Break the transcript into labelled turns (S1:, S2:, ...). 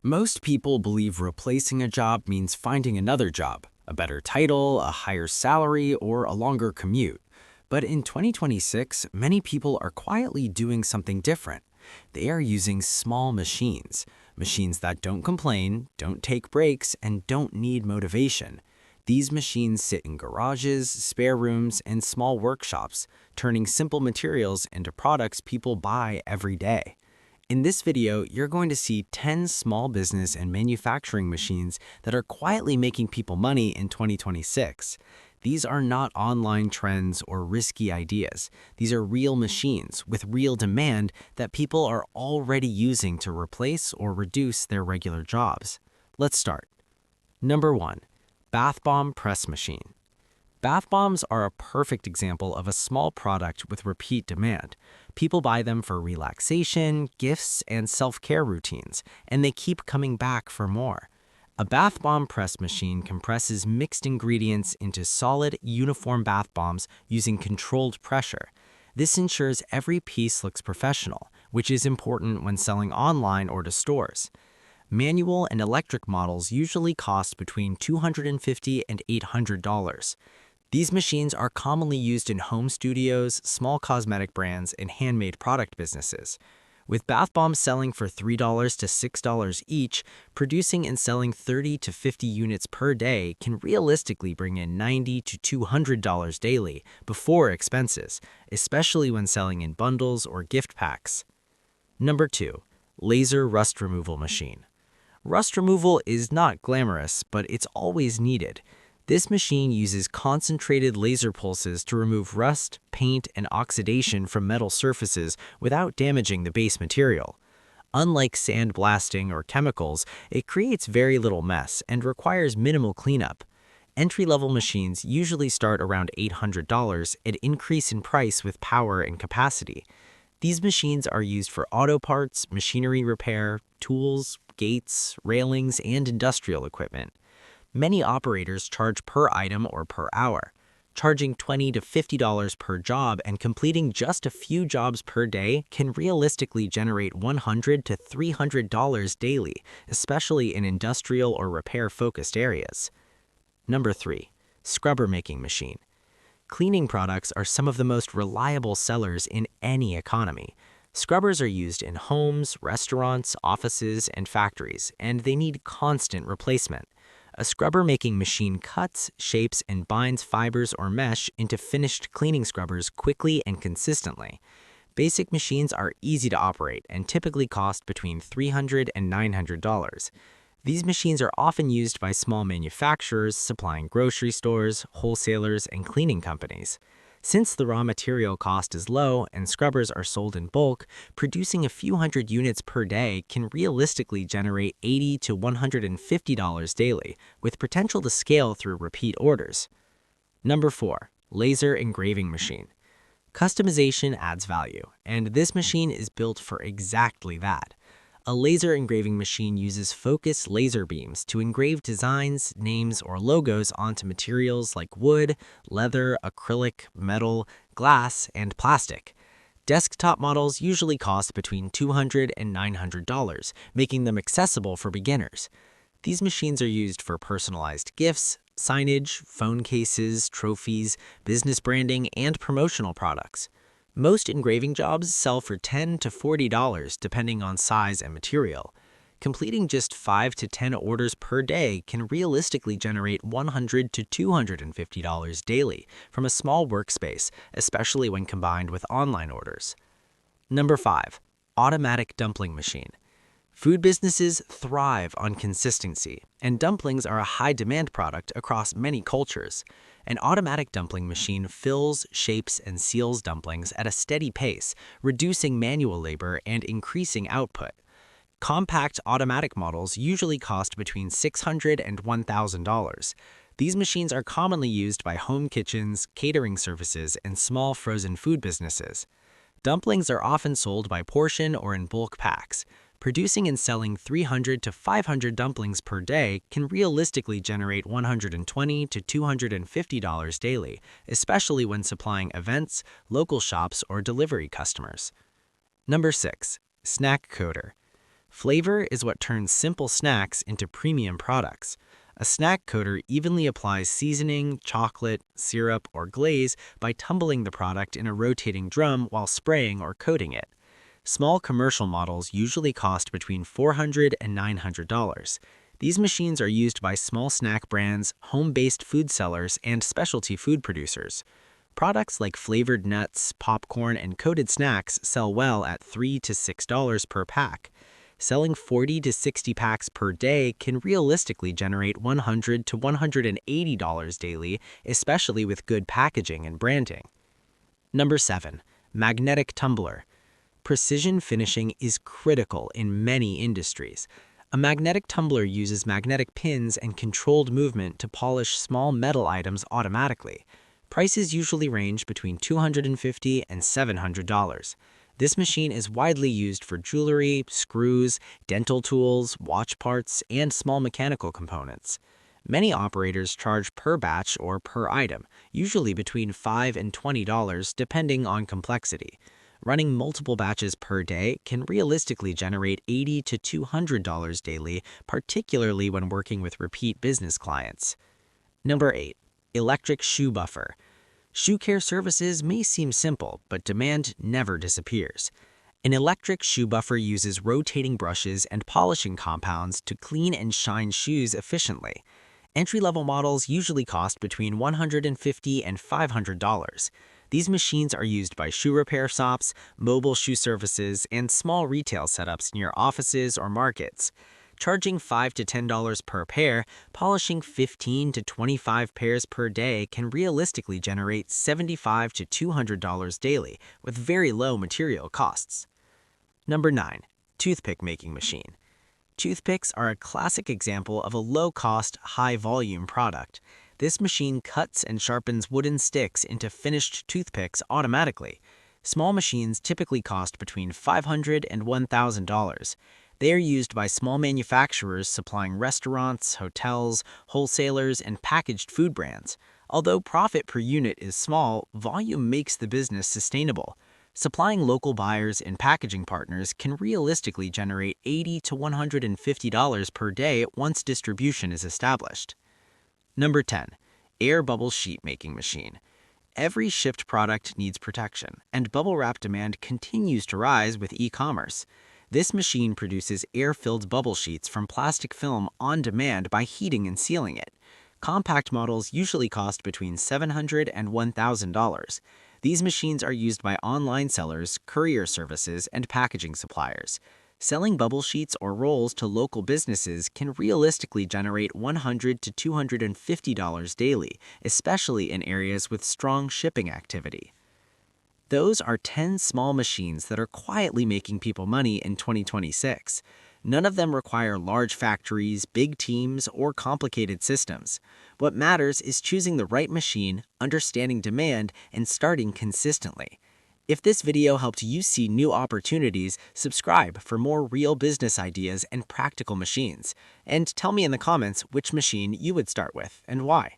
S1: Most people believe replacing a job means finding another job, a better title, a higher salary, or a longer commute. But in 2026, many people are quietly doing something different. They are using small machines, machines that don't complain, don't take breaks, and don't need motivation. These machines sit in garages, spare rooms, and small workshops, turning simple materials into products people buy every day. In this video, you're going to see 10 small business and manufacturing machines that are quietly making people money in 2026. These are not online trends or risky ideas. These are real machines with real demand that people are already using to replace or reduce their regular jobs. Let's start. Number 1. Bath Bomb Press Machine. Bath bombs are a perfect example of a small product with repeat demand. People buy them for relaxation, gifts, and self-care routines, and they keep coming back for more. A bath bomb press machine compresses mixed ingredients into solid, uniform bath bombs using controlled pressure. This ensures every piece looks professional, which is important when selling online or to stores. Manual and electric models usually cost between $250 and $800. These machines are commonly used in home studios, small cosmetic brands, and handmade product businesses. With bath bombs selling for $3 to $6 each, producing and selling 30 to 50 units per day can realistically bring in $90 to $200 daily before expenses, especially when selling in bundles or gift packs. Number 2. Laser Rust Removal Machine. Rust removal is not glamorous, but it's always needed. This machine uses concentrated laser pulses to remove rust, paint, and oxidation from metal surfaces without damaging the base material. Unlike sandblasting or chemicals, it creates very little mess and requires minimal cleanup. Entry-level machines usually start around $800 and increase in price with power and capacity. These machines are used for auto parts, machinery repair, tools, gates, railings, and industrial equipment. Many operators charge per item or per hour. Charging $20 to $50 per job and completing just a few jobs per day can realistically generate $100 to $300 daily, especially in industrial or repair-focused areas. Number 3. Scrubber Making Machine. Cleaning products are some of the most reliable sellers in any economy. Scrubbers are used in homes, restaurants, offices, and factories, and they need constant replacement. A scrubber-making machine cuts, shapes, and binds fibers or mesh into finished cleaning scrubbers quickly and consistently. Basic machines are easy to operate and typically cost between $300 and $900. These machines are often used by small manufacturers supplying grocery stores, wholesalers, and cleaning companies. Since the raw material cost is low and scrubbers are sold in bulk, producing a few hundred units per day can realistically generate $80 to $150 daily, with potential to scale through repeat orders. Number 4. Laser Engraving Machine. Customization adds value, and this machine is built for exactly that. A laser engraving machine uses focused laser beams to engrave designs, names, or logos onto materials like wood, leather, acrylic, metal, glass, and plastic. Desktop models usually cost between $200 and $900, making them accessible for beginners. These machines are used for personalized gifts, signage, phone cases, trophies, business branding, and promotional products. Most engraving jobs sell for $10 to $40 depending on size and material. Completing just 5 to 10 orders per day can realistically generate $100 to $250 daily from a small workspace, especially when combined with online orders. Number 5. Automatic Dumpling Machine. Food businesses thrive on consistency, and dumplings are a high-demand product across many cultures. An automatic dumpling machine fills, shapes, and seals dumplings at a steady pace, reducing manual labor and increasing output. Compact automatic models usually cost between $600 and $1,000. These machines are commonly used by home kitchens, catering services, and small frozen food businesses. Dumplings are often sold by portion or in bulk packs. Producing and selling 300 to 500 dumplings per day can realistically generate $120 to $250 daily, especially when supplying events, local shops, or delivery customers. Number 6. Snack Coder. Flavor is what turns simple snacks into premium products. A snack coater evenly applies seasoning, chocolate, syrup, or glaze by tumbling the product in a rotating drum while spraying or coating it. Small commercial models usually cost between $400 and $900. These machines are used by small snack brands, home-based food sellers, and specialty food producers. Products like flavored nuts, popcorn, and coated snacks sell well at $3 to $6 per pack. Selling 40 to 60 packs per day can realistically generate $100 to $180 daily, especially with good packaging and branding. Number 7. Magnetic tumbler. Precision finishing is critical in many industries. A magnetic tumbler uses magnetic pins and controlled movement to polish small metal items automatically. Prices usually range between $250 and $700. This machine is widely used for jewelry, screws, dental tools, watch parts, and small mechanical components. Many operators charge per batch or per item, usually between $5 and $20 depending on complexity. Running multiple batches per day can realistically generate $80 to $200 daily, particularly when working with repeat business clients. Number 8. Electric shoe buffer. Shoe care services may seem simple, but demand never disappears. An electric shoe buffer uses rotating brushes and polishing compounds to clean and shine shoes efficiently. Entry-level models usually cost between $150 and $500. These machines are used by shoe repair shops, mobile shoe services, and small retail setups near offices or markets. Charging $5 to $10 per pair, polishing 15 to 25 pairs per day can realistically generate $75 to $200 daily with very low material costs. Number 9. Toothpick making machine. Toothpicks are a classic example of a low-cost, high-volume product. This machine cuts and sharpens wooden sticks into finished toothpicks automatically. Small machines typically cost between $500 and $1,000. They are used by small manufacturers supplying restaurants, hotels, wholesalers, and packaged food brands. Although profit per unit is small, volume makes the business sustainable. Supplying local buyers and packaging partners can realistically generate $80 to $150 per day once distribution is established. Number 10. Air bubble sheet making machine. Every shipped product needs protection, and bubble wrap demand continues to rise with e-commerce. This machine produces air-filled bubble sheets from plastic film on demand by heating and sealing it. Compact models usually cost between $700 and $1,000. These machines are used by online sellers, courier services, and packaging suppliers. Selling bubble sheets or rolls to local businesses can realistically generate $100 to $250 daily, especially in areas with strong shipping activity. Those are 10 small machines that are quietly making people money in 2026. None of them require large factories, big teams, or complicated systems. What matters is choosing the right machine, understanding demand, and starting consistently. If this video helped you see new opportunities, subscribe for more real business ideas and practical machines. And tell me in the comments which machine you would start with and why.